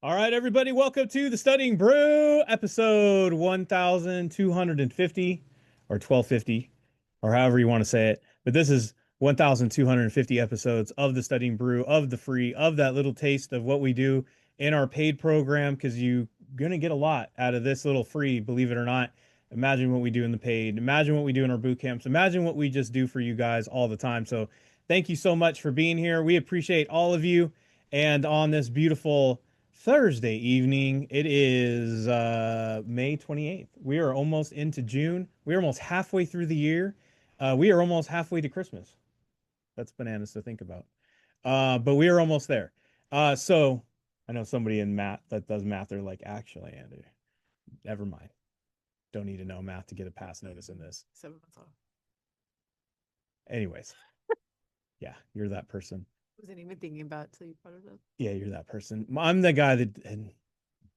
All right, everybody, welcome to the Studying Brew episode 1250 or 1250 or however you want to say it. But this is 1250 episodes of the Studying Brew, of the free, of that little taste of what we do in our paid program because you're going to get a lot out of this little free, believe it or not. Imagine what we do in the paid. Imagine what we do in our boot camps. Imagine what we just do for you guys all the time. So thank you so much for being here. We appreciate all of you. And on this beautiful Thursday evening. It is May 28th. We are almost into June. We are almost halfway through the year. We are almost halfway to Christmas. That's bananas to think about. But we are almost there. So I know somebody in math that does math. They're like, actually, Andy, never mind. Don't need to know math to get a pass notice in this. 7 months off. Anyways, yeah, you're that person. Wasn't even thinking about it till you brought it up. Yeah, you're that person. I'm the guy that, and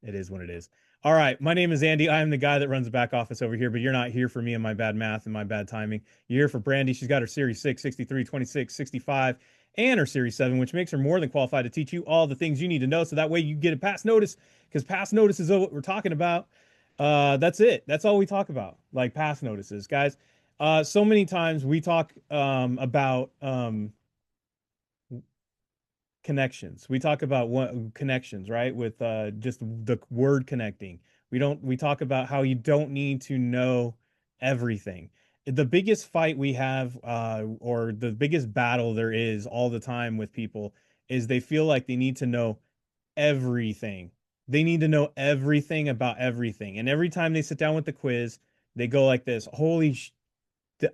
it is what it is. All right. My name is Andy. I am the guy that runs the back office over here, but you're not here for me and my bad math and my bad timing. You're here for Brandy. She's got her Series 6, 63, 26, 65, and her Series 7, which makes her more than qualified to teach you all the things you need to know. So that way you get a pass notice because pass notice is what we're talking about. That's it. That's all we talk about, like pass notices, guys. So many times we talk about connections. We talk about what connections, right? With just the word connecting. We talk about how you don't need to know everything. The biggest fight we have, or the biggest battle there is all the time with people is they feel like they need to know everything. They need to know everything about everything. And every time they sit down with the quiz, they go like this,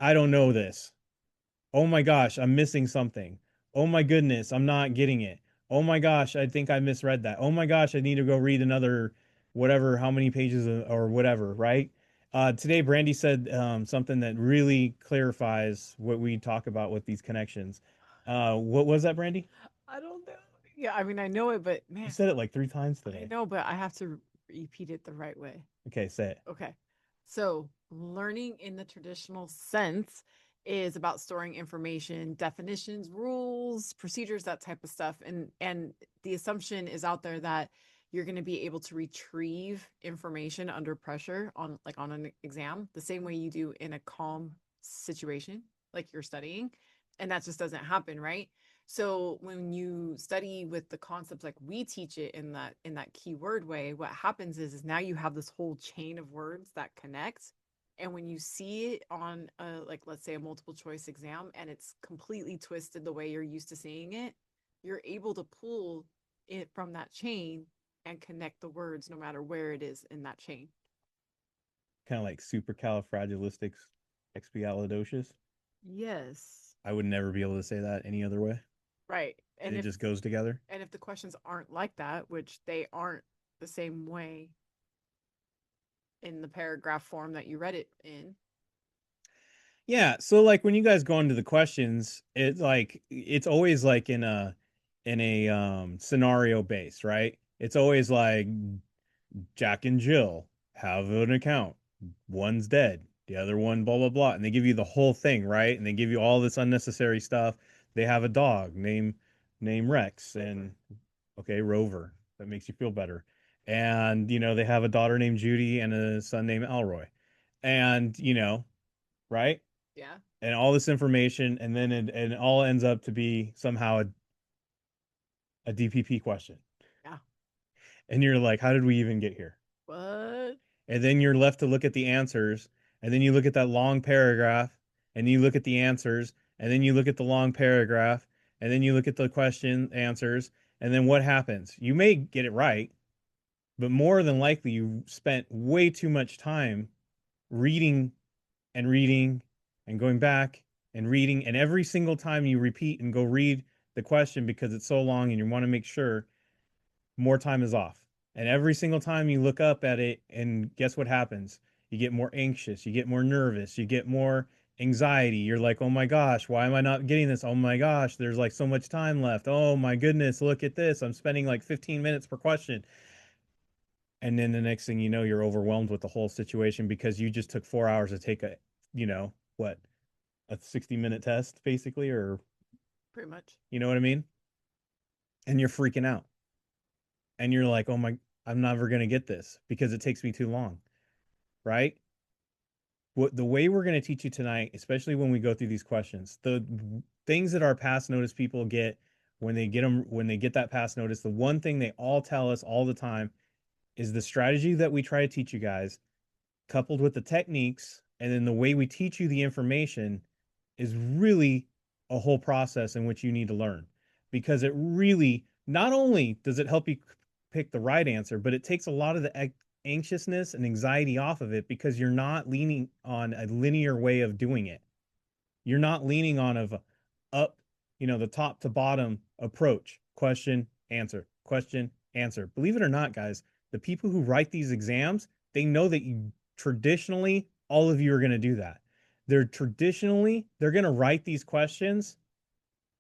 I don't know this. Oh my gosh, I'm missing something. Oh my goodness, I'm not getting it. Oh my gosh, I think I misread that. Oh my gosh, I need to go read another whatever, how many pages or whatever, right? Today, Brandy said something that really clarifies what we talk about with these connections. What was that, Brandy? I don't know. Yeah, I mean, I know it, but You man, said it like three times I today. know, but I have to repeat it the right way. Okay, say it. Okay. So, learning in the traditional sense is about storing information, definitions, rules, procedures, that type of stuff. And the assumption is out there that you're going to be able to retrieve information under pressure on an exam the same way you do in a calm situation like you're studying, and that just doesn't happen, right? So when you study with the concepts like we teach it in that keyword way, what happens is now you have this whole chain of words that connect. And when you see it on a, like, let's say a multiple choice exam and it's completely twisted the way you're used to seeing it, you're able to pull it from that chain and connect the words no matter where it is in that chain. Kind of like supercalifragilisticexpialidocious. Yes. I would never be able to say that any other way. Right. And It if just goes together. and if the questions aren't like that, which they aren't the same way in the paragraph form that you read it in. Yeah, so like when you guys go into the questions, it's always like in a scenario based, right? It's always like Jack and Jill have an account. One's dead, the other one blah blah blah, and they give you the whole thing, right? And they give you all this unnecessary stuff. They have a dog name Rex Rover. and okay, Rover. That makes you feel better. And they have a daughter named Judy and a son named Alroy. And right? Yeah. And all this information, and then it all ends up to be somehow a DPP question. Yeah. And you're like, how did we even get here? What? And then you're left to look at the answers, and then you look at that long paragraph, and you look at the answers, and then you look at the long paragraph, and then you look at the question answers, and then what happens? You may get it right, but more than likely you spent way too much time reading and reading and going back and reading. And every single time you repeat and go read the question because it's so long and you want to make sure, more time is off. And every single time you look up at it, and guess what happens? You get more anxious, you get more nervous, you get more anxiety. You're like, oh my gosh, why am I not getting this? Oh my gosh, there's like so much time left. Oh my goodness, look at this. I'm spending like 15 minutes per question. And then the next thing you know, you're overwhelmed with the whole situation because you just took 4 hours to take what, a 60-minute test, basically, or Pretty much. you know what I mean? And you're freaking out. and you're like, oh my, I'm never going to get this because it takes me too long, right? What the way we're going to teach you tonight, especially when we go through these questions, the things that our pass notice people get when they get that pass notice, the one thing they all tell us all the time is the strategy that we try to teach you guys, coupled with the techniques, and then the way we teach you the information is really a whole process in which you need to learn because it really not only does it help you pick the right answer, but it takes a lot of the anxiousness and anxiety off of it because you're not leaning on a linear way of doing it. You're not leaning on of up, the top to bottom approach, question, answer. Believe it or not, guys, the people who write these exams, they know that you traditionally all of you are going to do that. They're going to write these questions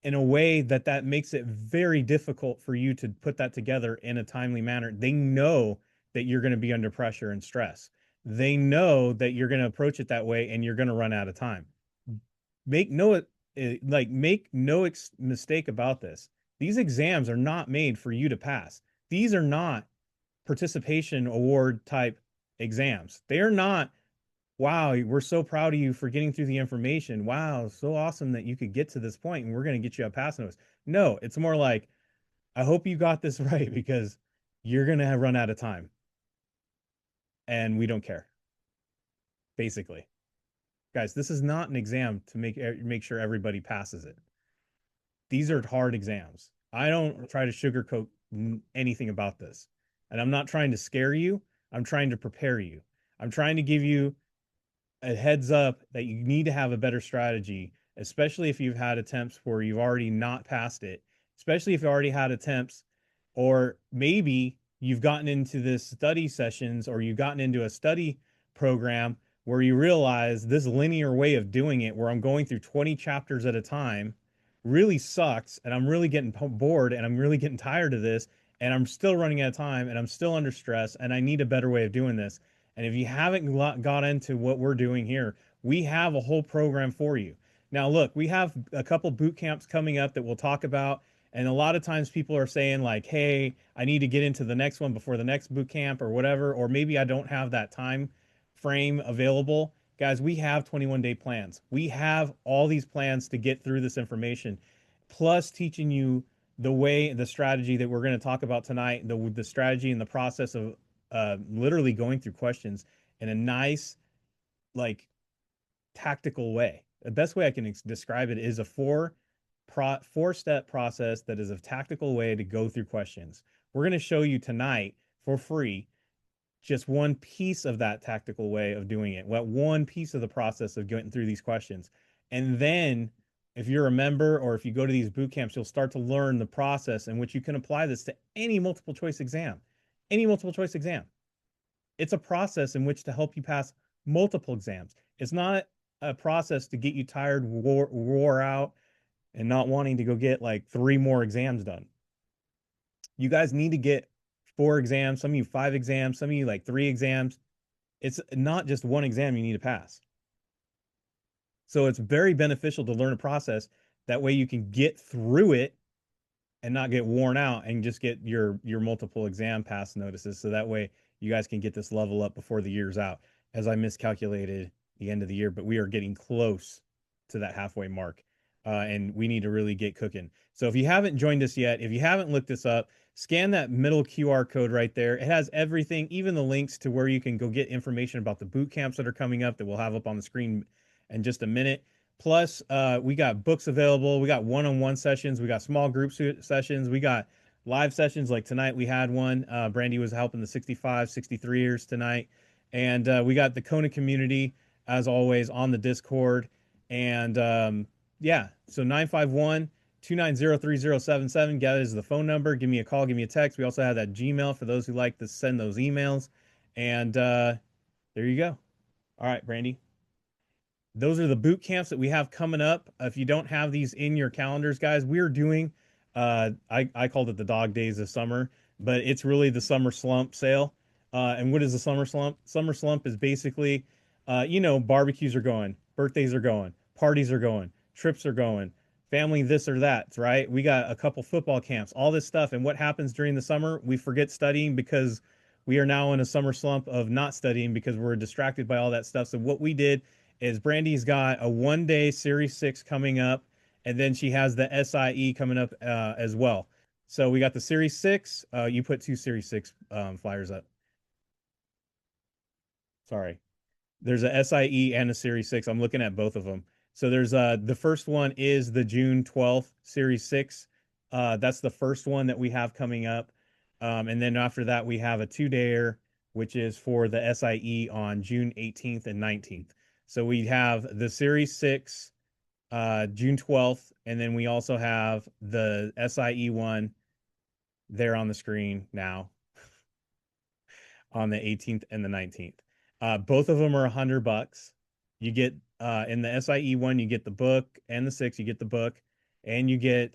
in a way that makes it very difficult for you to put that together in a timely manner. They know that you're going to be under pressure and stress. They know that you're going to approach it that way and you're going to run out of time. Make no make no mistake about this. These exams are not made for you to pass. These are not participation award type exams. They are not, wow, we're so proud of you for getting through the information. Wow, so awesome that you could get to this point and we're going to get you a pass notice. No, it's more like, I hope you got this right because you're going to run out of time and we don't care. Basically, guys, this is not an exam to make sure everybody passes it. These are hard exams. I don't try to sugarcoat anything about this. And I'm not trying to scare you. I'm trying to prepare you. I'm trying to give you a heads up that you need to have a better strategy, especially if you've had attempts where you've already not passed it, especially if you already had attempts, or maybe you've gotten into this study sessions or you've gotten into a study program where you realize this linear way of doing it, where I'm going through 20 chapters at a time, really sucks. And I'm really getting bored and I'm really getting tired of this. And I'm still running out of time and I'm still under stress and I need a better way of doing this. And if you haven't got into what we're doing here, we have a whole program for you. Now, look, we have a couple boot camps coming up that we'll talk about. And a lot of times people are saying, like, hey, I need to get into the next one before the next boot camp or whatever, or maybe I don't have that time frame available. Guys, we have 21-day plans. We have all these plans to get through this information, plus teaching you the strategy that we're going to talk about tonight, the strategy and the process of literally going through questions in a nice, like, tactical way. The best way I can describe it is a four-step process that is a tactical way to go through questions. We're going to show you tonight for free just one piece of that tactical way of doing it, what one piece of the process of getting through these questions. And then if you're a member or if you go to these boot camps, you'll start to learn the process in which you can apply this to any multiple choice exam. Any multiple choice exam. It's a process in which to help you pass multiple exams. It's not a process to get you tired, wore out, and not wanting to go get like 3 more exams done. You guys need to get 4 exams, some of you 5 exams, some of you like 3 exams. It's not just one exam you need to pass. So it's very beneficial to learn a process. That way you can get through it and not get worn out and just get your multiple exam pass notices. So that way you guys can get this level up before the year's out. As I miscalculated the end of the year, but we are getting close to that halfway mark. And we need to really get cooking. So if you haven't joined us yet, if you haven't looked this up, scan that middle QR code right there. It has everything, even the links to where you can go get information about the boot camps that are coming up that we'll have up on the screen in just a minute. Plus, we got books available. We got one-on-one sessions. We got small group sessions. We got live sessions like tonight. We had one. Brandy was helping the 65, 63ers tonight. And we got the Kona community, as always, on the Discord. And yeah, so 951-290-3077. That is the phone number. Give me a call, give me a text. We also have that Gmail for those who like to send those emails. And there you go. All right, Brandy. Those are the boot camps that we have coming up. If you don't have these in your calendars, guys, we're doing, I called it the dog days of summer, but it's really the summer slump sale. And what is the summer slump? Summer slump is basically, barbecues are going, birthdays are going, parties are going, trips are going, family this or that, right? We got a couple football camps, all this stuff. And what happens during the summer? We forget studying because we are now in a summer slump of not studying because we're distracted by all that stuff. So what we did is Brandy's got a 1 day Series 6 coming up, and then she has the SIE coming up as well. So we got the Series 6. You put two Series 6 flyers up. Sorry. There's a SIE and a Series 6. I'm looking at both of them. So there's the first one is the June 12th Series 6. That's the first one that we have coming up. And then after that, we have a 2 dayer, which is for the SIE on June 18th and 19th. So we have the Series 6 June 12th, and then we also have the SIE one there on the screen now on the 18th and the 19th. Both of them are $100. You get in the SIE one, you get the book, and the six, you get the book, and you get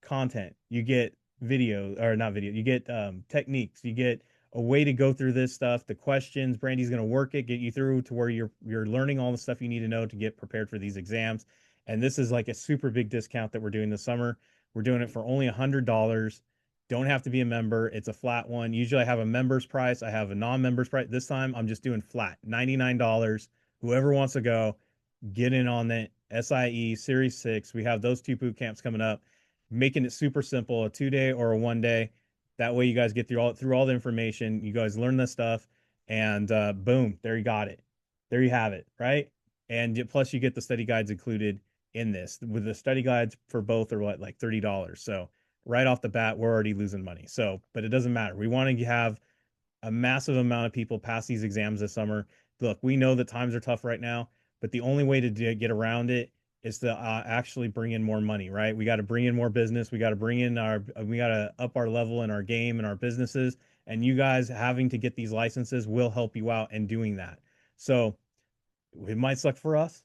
content. You get video or not video. You get techniques. You get a way to go through this stuff. The questions. Brandy's going to work it, get you through to where you're learning all the stuff you need to know to get prepared for these exams. And this is like a super big discount that we're doing this summer. We're doing it for only $100. Don't have to be a member. It's a flat one. Usually I have a member's price. I have a non-member's price. This time I'm just doing flat, $99. Whoever wants to go, get in on the SIE Series 6. We have those two boot camps coming up, making it super simple, a 2 day or a 1 day. That way you guys get through all the information. You guys learn this stuff, and boom, there you got it. There you have it, right? And plus you get the study guides included in this. With the study guides for both are what, like $30. So right off the bat, we're already losing money. So, but it doesn't matter. We want to have a massive amount of people pass these exams this summer. Look, we know that times are tough right now, but the only way to get around it is to actually bring in more money, right? We got to bring in more business. We got to we got to up our level in our game and our businesses. And you guys having to get these licenses will help you out in doing that. So it might suck for us,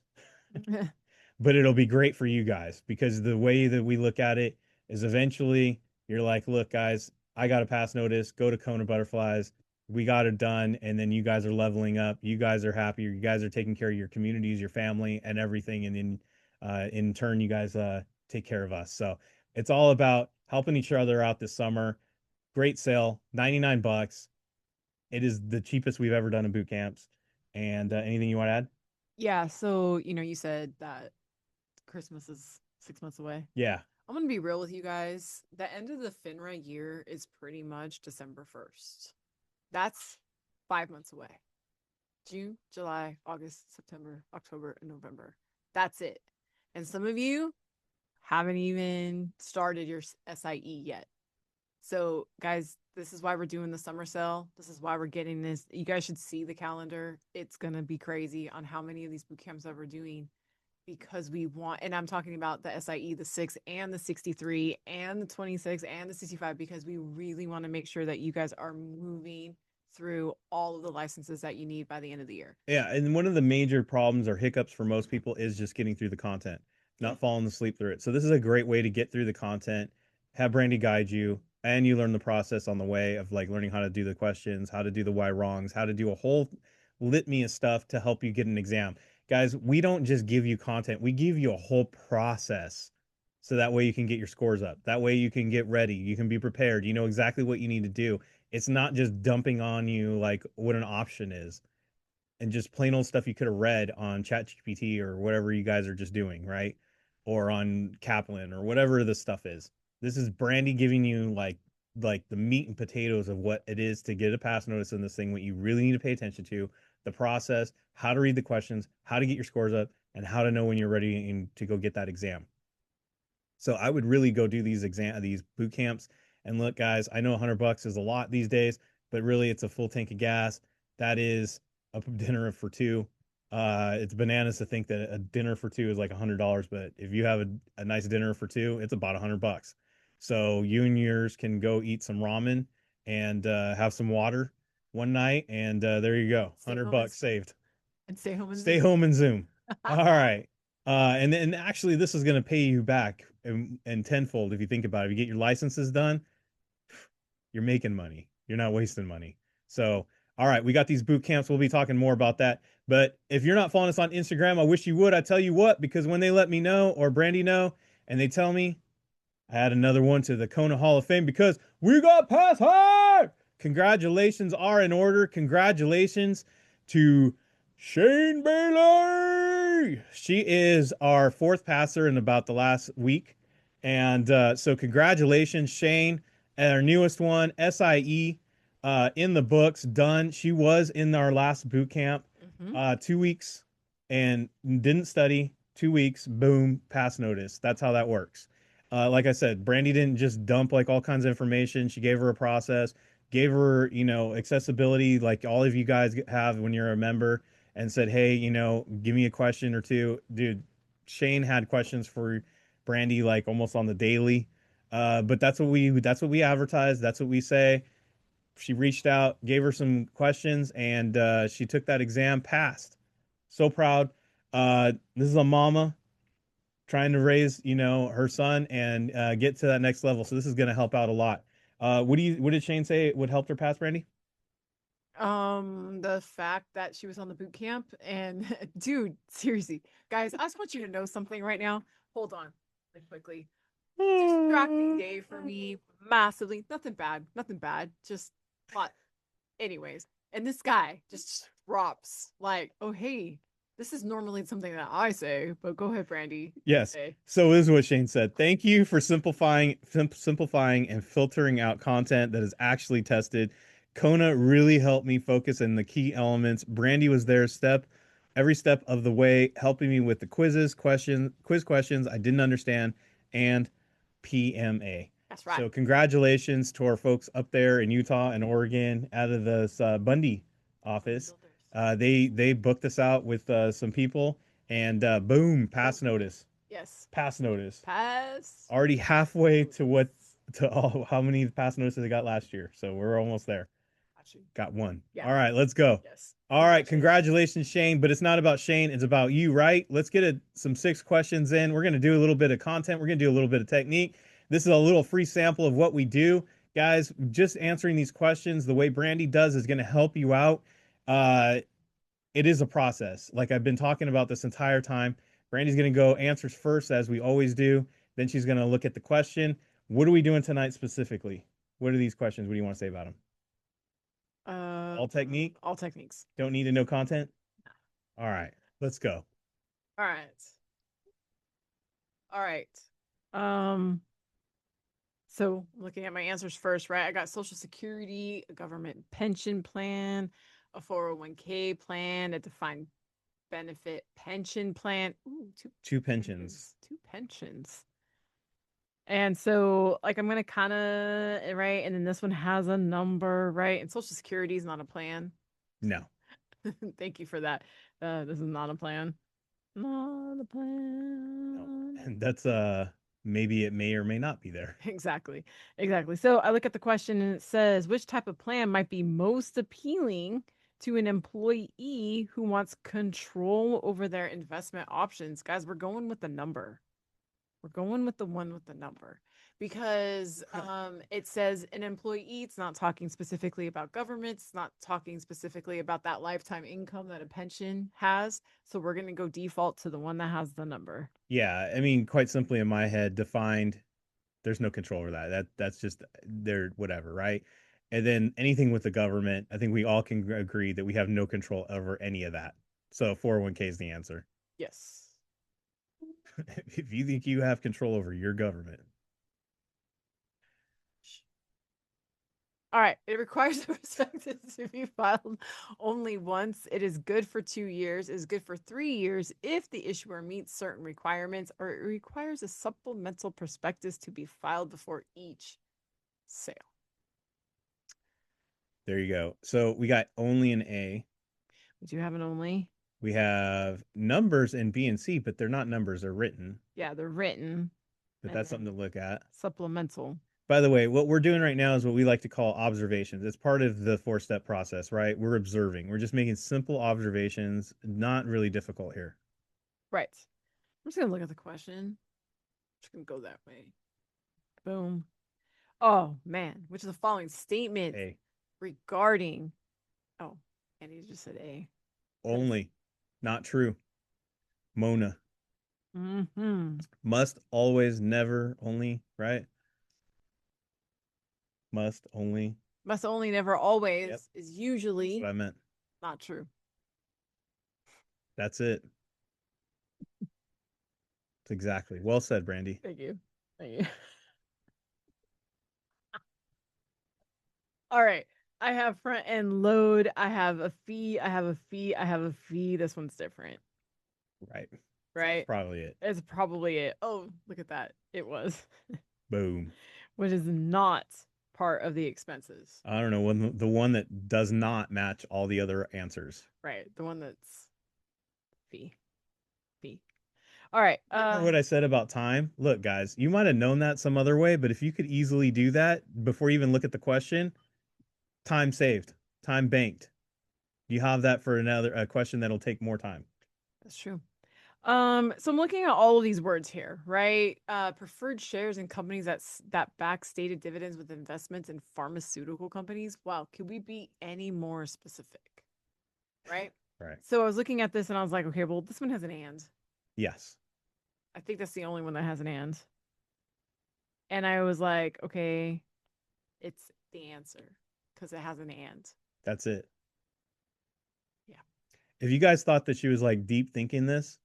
but it'll be great for you guys because the way that we look at it is eventually you're like, look, guys, I got a pass notice, go to KonaButterflyz. We got it done. And then you guys are leveling up. You guys are happy. You guys are taking care of your communities, your family, and everything. And then in turn, you guys take care of us. So it's all about helping each other out this summer. Great sale, $99. It is the cheapest we've ever done in boot camps. And anything you want to add? Yeah, so you said that Christmas is 6 months away. Yeah. I'm gonna be real with you guys. The end of the FINRA year is pretty much December 1st. That's 5 months away. June, July, August, September, October, and November. That's it. And some of you haven't even started your SIE yet. So, guys, this is why we're doing the summer sale. This is why we're getting this. You guys should see the calendar. It's going to be crazy on how many of these boot camps that we're doing because we want, and I'm talking about the SIE, the 6 and the 63 and the 26 and the 65, because we really want to make sure that you guys are moving through all of the licenses that you need by the end of the year. Yeah, and one of the major problems or hiccups for most people is just getting through the content, not falling asleep through it. So this is a great way to get through the content, have Brandy guide you, and you learn the process on the way of like learning how to do the questions, how to do the why wrongs, how to do a whole litany of stuff to help you get an exam. Guys, we don't just give you content, we give you a whole process. So that way you can get your scores up. That way you can get ready. You can be prepared. You know exactly what you need to do. It's not just dumping on you like what an option is and just plain old stuff you could have read on ChatGPT or whatever you guys are just doing, right? Or on Kaplan or whatever this stuff is. This is Brandy giving you like the meat and potatoes of what it is to get a pass notice in this thing, what you really need to pay attention to, the process, how to read the questions, how to get your scores up, and how to know when you're ready to go get that exam. So I would really go do these boot camps. And look, guys, I know $100 is a lot these days, but really it's a full tank of gas. That is a dinner for two. It's bananas to think that a dinner for two is like $100, but if you have a nice dinner for two, it's about $100. So you and yours can go eat some ramen and have some water one night, and there you go, Stay home $100 saved. and stay home and Stay Zoom. home and Zoom. All right. And then actually, this is going to pay you back in tenfold if you think about it. If you get your licenses done, you're making money. You're not wasting money. So, all right, we got these boot camps. We'll be talking more about that. But if you're not following us on Instagram, I wish you would. I tell you what, because when they let me know or Brandy know, and they tell me I add another one to the Kona Hall of Fame because we got pass high. Congratulations are in order. Congratulations to Shayne Bailey. She is our fourth passer in about the last week. And so congratulations, Shayne. And our newest one, SIE, in the books, done. She was in our last boot camp, Mm-hmm. 2 weeks and didn't study. 2 weeks, boom, pass notice. That's how that works. Like I said, Brandy didn't just dump like all kinds of information. She gave her a process, gave her, accessibility like all of you guys have when you're a member, and said, hey, give me a question or two. Dude, Shayne had questions for Brandy like almost on the daily. But that's what we advertise. That's what we say. She reached out, gave her some questions, and she took that exam, passed. So proud. This is a mama trying to raise, her son and get to that next level. So this is going to help out a lot. What did Shayne say would help her pass, Brandy? The fact that she was on the boot camp and dude, seriously, guys, I just want you to know something right now. Hold on, like quickly. Distracting day for me massively. Nothing bad, nothing bad. Just but anyways, and this guy just drops like, oh hey, this is normally something that I say, but go ahead, Brandy. Yes. Say. So this is what Shayne said. Thank you for simplifying and filtering out content that is actually tested. Kona really helped me focus on the key elements. Brandy was there every step of the way, helping me with the quiz questions I didn't understand, and PMA. That's right. So congratulations to our folks up there in Utah and Oregon out of the Bundy Bundy office. builders. They booked us out with some people, and boom, pass notice. Yes. Pass notice. Pass. Already halfway to what to all how many pass notices they got last year. So we're almost there. Got one. Yeah. All right, let's go. Yes. All right, congratulations, Shayne. But it's not about Shayne, it's about you, right? Let's get some 6 questions in. We're gonna do a little bit of content. We're gonna do a little bit of technique. This is a little free sample of what we do, guys. Just answering these questions the way Brandy does is gonna help you out. Uh, it is a process. Like I've been talking about this entire time. Brandy's going to go answers first, as we always do. Then she's going to look at the question. What are we doing tonight specifically? What are these questions? What do you want to say about them? All technique? All techniques. Don't need to know content? All right, let's go. All right. All right. Um, so looking at my answers first, right? I got Social Security, a government pension plan, a 401k plan, a defined benefit pension plan. Ooh, Two pensions. Two pensions. And so, like, I'm gonna kind of right, and then this one has a number, right? And Social Security is not a plan. No. Thank you for that. This is not a plan. Not a No. plan. And that's maybe it may or may not be there. Exactly. Exactly. So I look at the question and it says, which type of plan might be most appealing to an employee who wants control over their investment options? Guys, we're going with the number. We're going with the one with the number because it says an employee. It's not talking specifically about government. It's not talking specifically about that lifetime income that a pension has. So we're going to go default to the one that has the number. Yeah, I mean, quite simply in my head, defined, there's no control over that. That's just they're whatever, right? And then anything with the government, I think we all can agree that we have no control over any of that. So 401k is the answer. Yes. If you think you have control over your government. All right. It requires the prospectus to be filed only once. It is good for 2 years. It is good for 3 years if the issuer meets certain requirements, or it requires a supplemental prospectus to be filed before each sale. There you go. So we got only an A. We do have an only. We have numbers in B and C, but they're not numbers, they're written. Yeah, they're written. But that's something to look at. Supplemental. By the way, what we're doing right now is what we like to call observations. It's part of the 4-step process, right? We're observing. We're just making simple observations, not really difficult here. Right. I'm just going to look at the question. I'm just going to go that way. Boom. Oh, man. Which of the following statements A. regarding. Oh, and he just said A. Only. Not true. Mona. Mm-hmm. Must, always, never, only, right? Must, only. Must only, never, Yep. always is That's usually what I meant. not true. That's it. It's exactly. Well said, Brandy. Thank you. Thank you. All right. I have front end load. I have a fee. I have a fee. I have a fee. This one's different, Right. That's right? probably it. It's probably it. Oh, look at that. It was, Boom. which is not part of the expenses, I don't know, the one that does not match all the other answers. right? The one that's fee. Fee. All right. Remember what I said about time? Look, guys, you might have known that some other way, but if you could easily do that before you even look at the question, time saved, time banked. You have that for another a question that'll take more time. That's true. So I'm looking at all of these words here, right? Preferred shares in companies that back stated dividends with investments in pharmaceutical companies. Wow, could we be any more specific? Right? Right. So I was looking at this and I was like, okay, well, this one has an and. Yes. I think that's the only one that has an and. And I was like, okay, it's the answer because it has an and. That's it. Yeah. If you guys thought that she was like deep thinking this,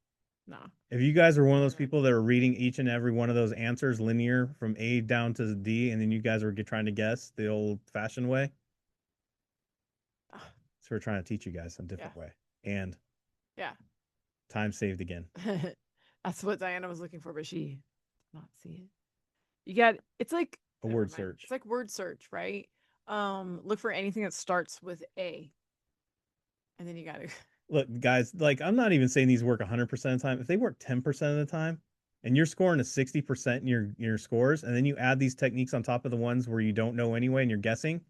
No. if you guys were one of those people that were reading each and every one of those answers linear from A down to D, and then you guys were trying to guess the old fashioned way, so we're trying to teach you guys a different way. And Yeah. time saved again. That's what Diana was looking for, but she did not see it. You got it's like A never word mind. search. It's like word search, right? Look for anything that starts with A. And then you gotta Look, guys, like I'm not even saying these work 100% of the time. If they work 10% of the time, and you're scoring a 60% in your scores, and then you add these techniques on top of the ones where you don't know anyway and you're guessing,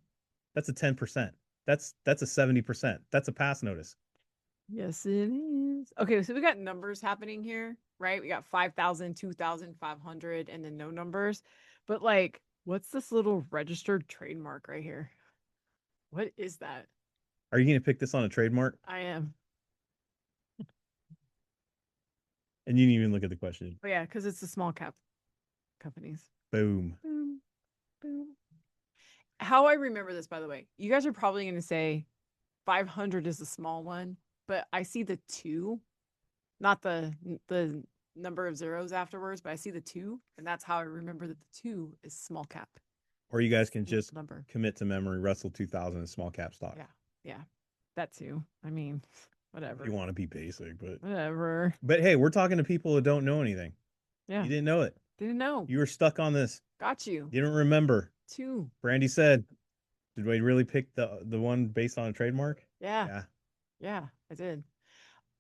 that's a 10%. That's a 70%. That's a pass notice. Yes, it is. Okay, so we got numbers happening here, right? We got 5,000, 2,500, and then no numbers. But like, what's this little registered trademark right here? What is that? Are you going to pick this on a trademark? I am. And you didn't even look at the question. Oh yeah, because it's the small cap companies. Boom. Boom, boom. How I remember this, by the way, you guys are probably going to say 500 is the small one, but I see the two, not the number of zeros afterwards, but I see the two, and that's how I remember that the two is small cap. Or you guys can just Number. commit to memory Russell 2000 small cap stock. Yeah, yeah, that too. I mean, whatever. You want to be basic, but whatever. But hey, we're talking to people that don't know anything. Yeah, You didn't know it. didn't know. You were stuck on this. Got you. You didn't remember. Two. Brandy said, "Did we really pick the one based on a trademark?" Yeah, Yeah. yeah, I did.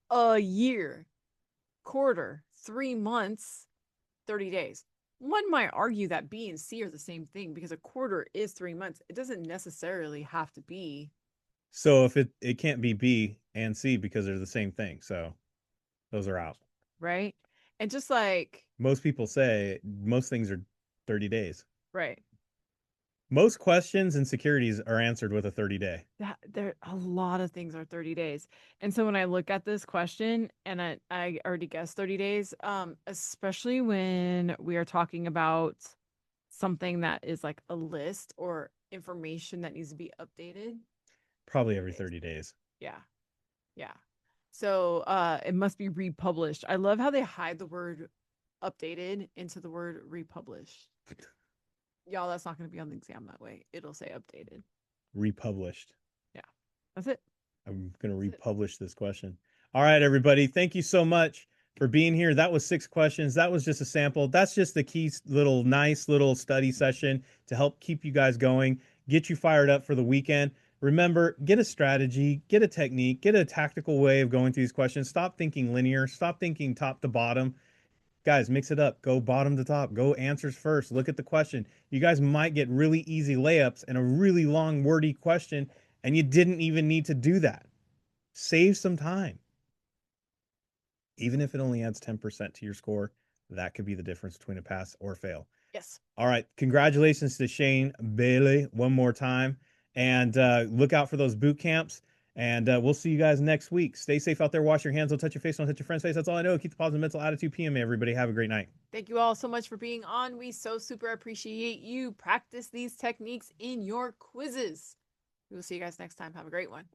A year, quarter, 3 months, 30 days. One might argue that B and C are the same thing because a quarter is 3 months. It doesn't necessarily have to be So if it can't be B and C because they're the same thing. So those are out. right. And just like, Most people say most things are 30 days. right. Most questions and securities are answered with a 30-day. That there a lot of things are 30 days. And so when I look at this question and I already guessed 30 days, especially when we are talking about something that is like a list or information that needs to be updated. Probably every 30 days. Yeah. Yeah. So it must be republished. I love how they hide the word updated into the word republished. Y'all, that's not going to be on the exam that way. It'll say updated. Republished. Yeah. That's it. I'm going to republish this question. All right, everybody. Thank you so much for being here. That was 6 questions. That was just a sample. That's just the key little nice little study session to help keep you guys going, get you fired up for the weekend. Remember, get a strategy, get a technique, get a tactical way of going through these questions. Stop thinking linear, stop thinking top to bottom. Guys, mix it up. Go bottom to top. Go answers first. Look at the question. You guys might get really easy layups and a really long, wordy question, and you didn't even need to do that. Save some time. Even if it only adds 10% to your score, that could be the difference between a pass or fail. Yes. All right. Congratulations to Shayne Bailey one more time. And look out for those boot camps. And we'll see you guys next week. Stay safe out there. Wash your hands. Don't touch your face. Don't touch your friend's face. That's all I know. Keep the positive mental attitude. PM, everybody. Have a great night. Thank you all so much for being on. We so super appreciate you. Practice these techniques in your quizzes. We will see you guys next time. Have a great one.